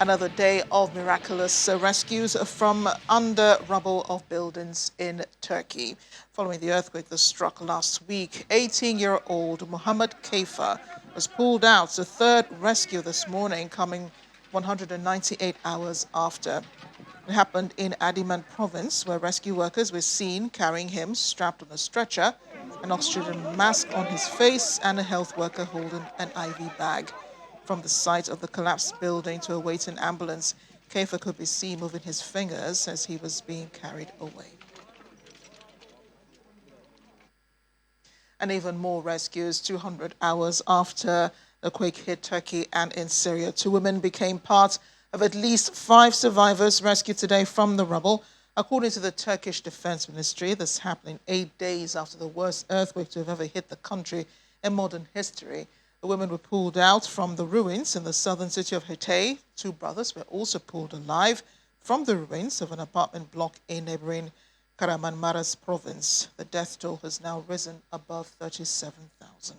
Another day of miraculous rescues from under rubble of buildings in Turkey. Following the earthquake that struck last week, 18-year-old Muhammad Kaifa was pulled out. The third rescue this morning, coming 198 hours after. It happened in Adiman province, where rescue workers were seen carrying him strapped on a stretcher, an oxygen mask on his face, and a health worker holding an IV bag. From the site of the collapsed building to await an ambulance, Kaifa could be seen moving his fingers as he was being carried away. And even more rescues 200 hours after the quake hit Turkey and in Syria. 2 women became part of at least 5 survivors rescued today from the rubble. According to the Turkish Defense Ministry, this happening 8 days after the worst earthquake to have ever hit the country in modern history. The women were pulled out from the ruins in the southern city of Hatay. 2 brothers were also pulled alive from the ruins of an apartment block in neighboring Kahramanmaraş province. The death toll has now risen above 37,000.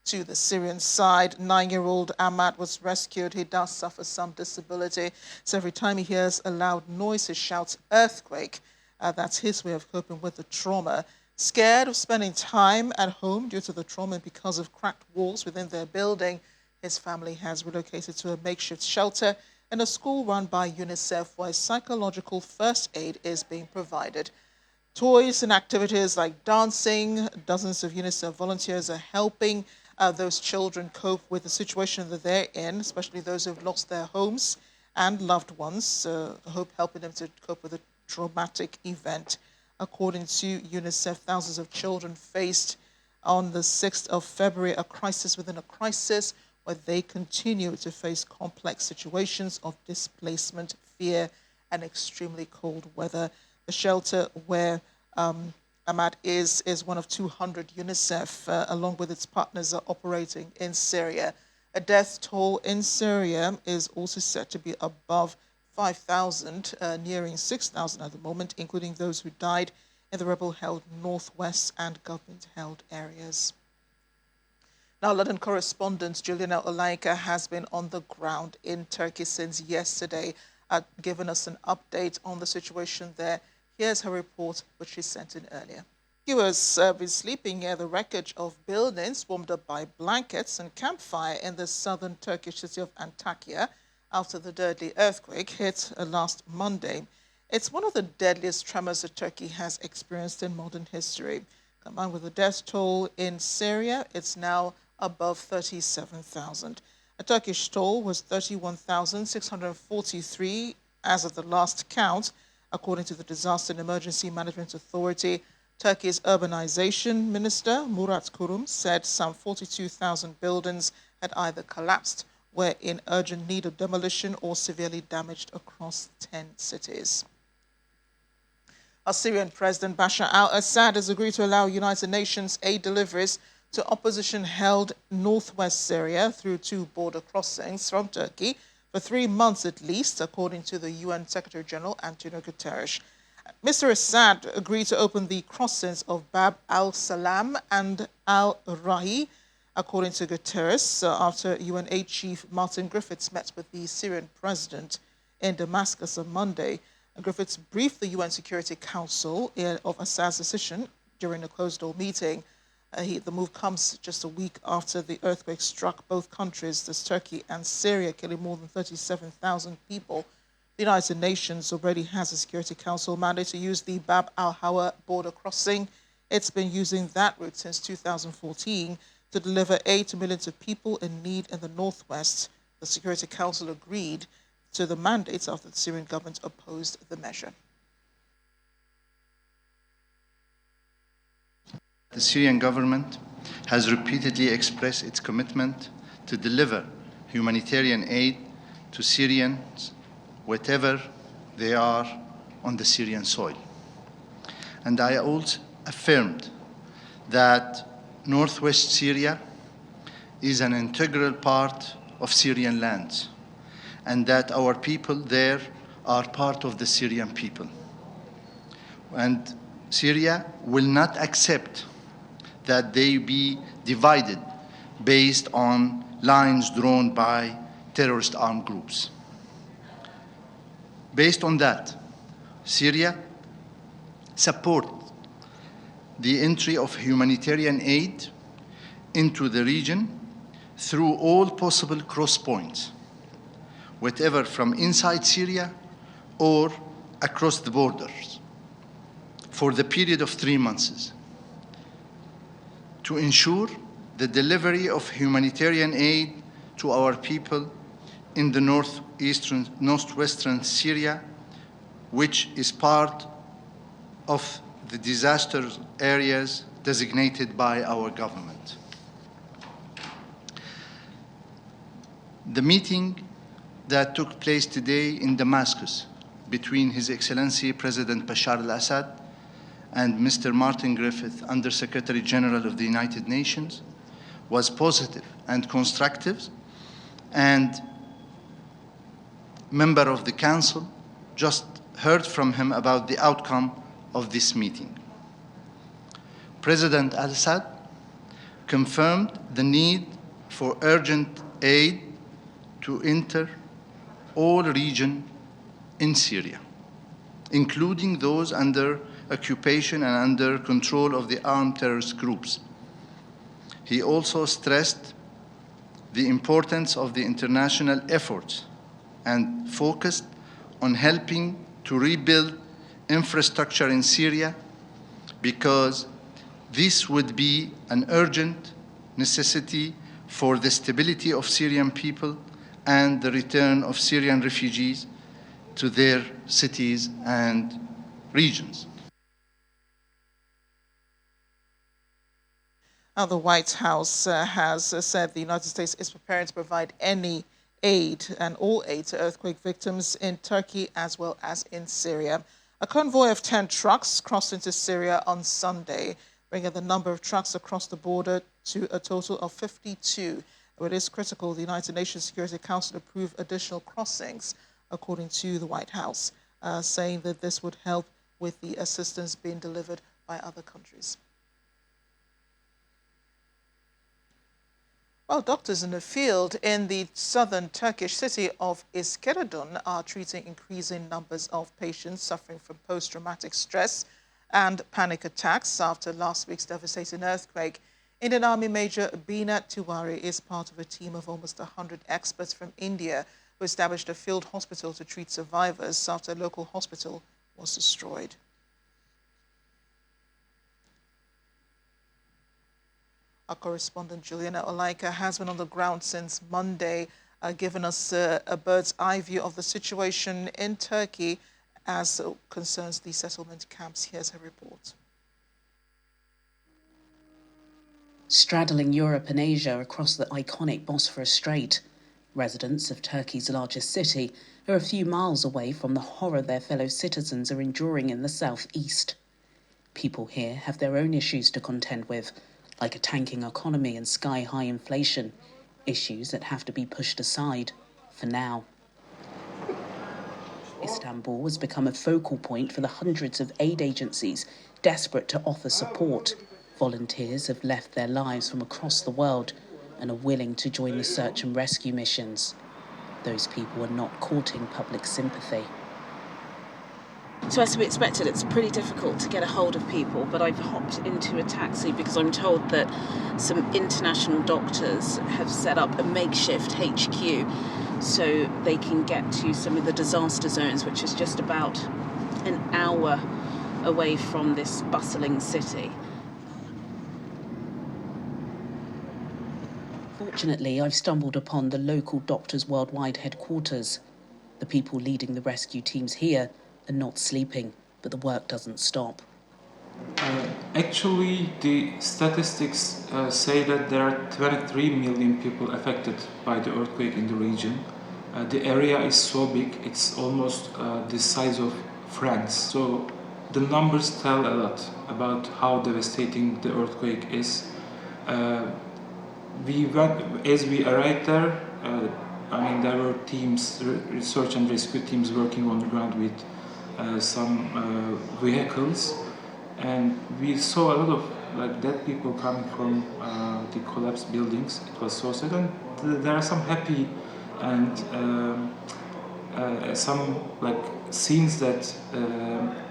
To the Syrian side, 9-year-old Ahmad was rescued. He does suffer some disability, so every time he hears a loud noise, he shouts earthquake. That's his way of coping with the trauma. Scared of spending time at home due to the trauma and because of cracked walls within their building, his family has relocated to a makeshift shelter in a school run by UNICEF where psychological first aid is being provided. Toys and activities like dancing, dozens of UNICEF volunteers are helping those children cope with the situation that they're in, especially those who've lost their homes and loved ones, helping them to cope with a traumatic event. According to UNICEF, thousands of children faced on the 6th of February a crisis within a crisis where they continue to face complex situations of displacement, fear, and extremely cold weather. The shelter where Ahmad is one of 200 UNICEF, along with its partners, are operating in Syria. A death toll in Syria is also set to be above 5,000, nearing 6,000 at the moment, including those who died in the rebel-held northwest and government-held areas. Now, London correspondent Juliana Olaika has been on the ground in Turkey since yesterday, giving us an update on the situation there. Here's her report, which she sent in earlier. Rescuers have been sleeping near the wreckage of buildings warmed up by blankets and campfire in the southern Turkish city of Antakya after the deadly earthquake hit last Monday. It's one of the deadliest tremors that Turkey has experienced in modern history. Combined with the death toll in Syria, it's now above 37,000. A Turkish toll was 31,643 as of the last count, according to the Disaster and Emergency Management Authority. Turkey's urbanization minister, Murat Kurum, said some 42,000 buildings had either collapsed, were in urgent need of demolition, or severely damaged across 10 cities. Our Syrian President Bashar al-Assad has agreed to allow United Nations aid deliveries to opposition-held northwest Syria through 2 border crossings from Turkey for 3 months at least, according to the UN Secretary-General Antonio Guterres. Mr. Assad agreed to open the crossings of Bab al-Salam and al-Rahi, according to Guterres, after UN Aid Chief Martin Griffiths met with the Syrian president in Damascus on Monday. Griffiths briefed the UN Security Council of Assad's decision during a closed-door meeting. The move comes just a week after the earthquake struck both countries, that's Turkey and Syria, killing more than 37,000 people. The United Nations already has a Security Council mandate to use the Bab al-Hawa border crossing. It's been using that route since 2014 to deliver aid to millions of people in need in the northwest. The Security Council agreed to the mandates after the Syrian government opposed the measure. The Syrian government has repeatedly expressed its commitment to deliver humanitarian aid to Syrians wherever they are on the Syrian soil. And I also affirmed that northwest Syria is an integral part of Syrian lands, and that our people there are part of the Syrian people. And Syria will not accept that they be divided based on lines drawn by terrorist armed groups. Based on that, Syria supports the entry of humanitarian aid into the region through all possible cross points, whatever from inside Syria or across the borders, for the period of 3 months, to ensure the delivery of humanitarian aid to our people in the northwestern Syria, which is part of the disaster areas designated by our government. The meeting that took place today in Damascus between His Excellency President Bashar al-Assad and Mr. Martin Griffiths, Under-Secretary General of the United Nations, was positive and constructive, and member of the Council just heard from him about the outcome of this meeting. President al-Assad confirmed the need for urgent aid to enter all regions in Syria, including those under occupation and under control of the armed terrorist groups. He also stressed the importance of the international efforts and focused on helping to rebuild infrastructure in Syria, because this would be an urgent necessity for the stability of Syrian people and the return of Syrian refugees to their cities and regions. Now, the White House has said the United States is preparing to provide any aid and all aid to earthquake victims in Turkey as well as in Syria. A convoy of 10 trucks crossed into Syria on Sunday, bringing the number of trucks across the border to a total of 52. It is critical the United Nations Security Council approve additional crossings, according to the White House, saying that this would help with the assistance being delivered by other countries. Well, doctors in the field in the southern Turkish city of Iskenderun are treating increasing numbers of patients suffering from post-traumatic stress and panic attacks after last week's devastating earthquake. Indian Army Major Bina Tiwari is part of a team of almost 100 experts from India who established a field hospital to treat survivors after a local hospital was destroyed. Our correspondent Juliana Olaika has been on the ground since Monday, giving us a bird's eye view of the situation in Turkey as concerns the settlement camps. Here's her report. Straddling Europe and Asia across the iconic Bosphorus Strait, residents of Turkey's largest city are a few miles away from the horror their fellow citizens are enduring in the southeast. People here have their own issues to contend with, like a tanking economy and sky-high inflation, issues that have to be pushed aside for now. Istanbul has become a focal point for the hundreds of aid agencies desperate to offer support. Volunteers have left their lives from across the world and are willing to join the search and rescue missions. Those people are not courting public sympathy. So as to be expected, it's pretty difficult to get a hold of people, but I've hopped into a taxi because I'm told that some international doctors have set up a makeshift HQ so they can get to some of the disaster zones, which is just about an hour away from this bustling city. Fortunately, I've stumbled upon the local Doctors Worldwide headquarters. The people leading the rescue teams here are not sleeping, but the work doesn't stop. Actually, the statistics say that there are 23 million people affected by the earthquake in the region. The area is so big, it's almost the size of France. So the numbers tell a lot about how devastating the earthquake is. As we arrived there, there were teams, search and rescue teams working on the ground with some vehicles, and we saw a lot of like dead people coming from the collapsed buildings. It was so sad, and there are some happy and some like scenes that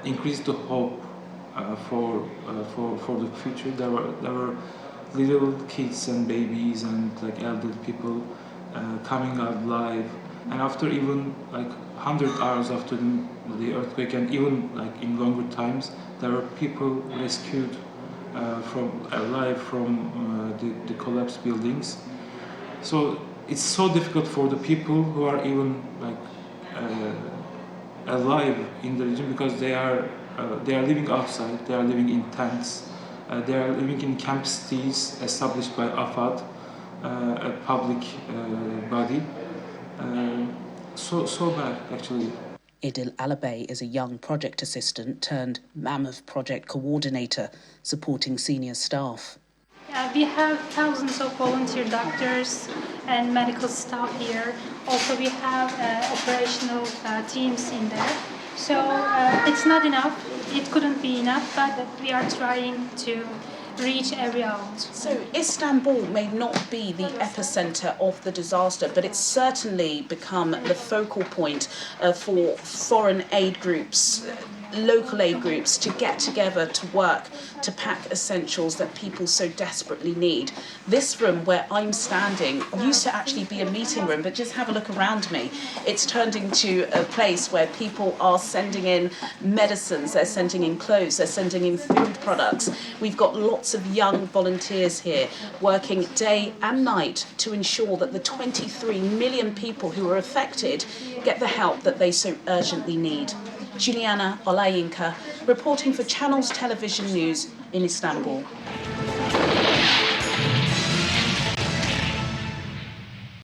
increase the hope for the future. There were little kids and babies and like elderly people coming out alive, and after even like 100 hours after the earthquake, and even like in longer times, there were people rescued from alive from the collapsed buildings. So it's so difficult for the people who are even like alive in the region, because they are living outside, they are living in tents, they are living in camp cities established by AFAD, a public body. So bad, actually. Idil Alabey is a young project assistant turned Mammoth project coordinator, supporting senior staff. We have thousands of volunteer doctors and medical staff here. Also, we have operational teams in there. So it's not enough. It couldn't be enough, but we are trying to reach every outlet. So Istanbul may not be the epicenter of the disaster, but it's certainly become the focal point for foreign aid groups, local aid groups, to get together to work to pack essentials that people so desperately need. This room where I'm standing used to actually be a meeting room, but just have a look around me. It's turned into a place where people are sending in medicines, they're sending in clothes, they're sending in food products. We've got lots of young volunteers here working day and night to ensure that the 23 million people who are affected get the help that they so urgently need. Juliana Olayinka, reporting for Channels Television News in Istanbul.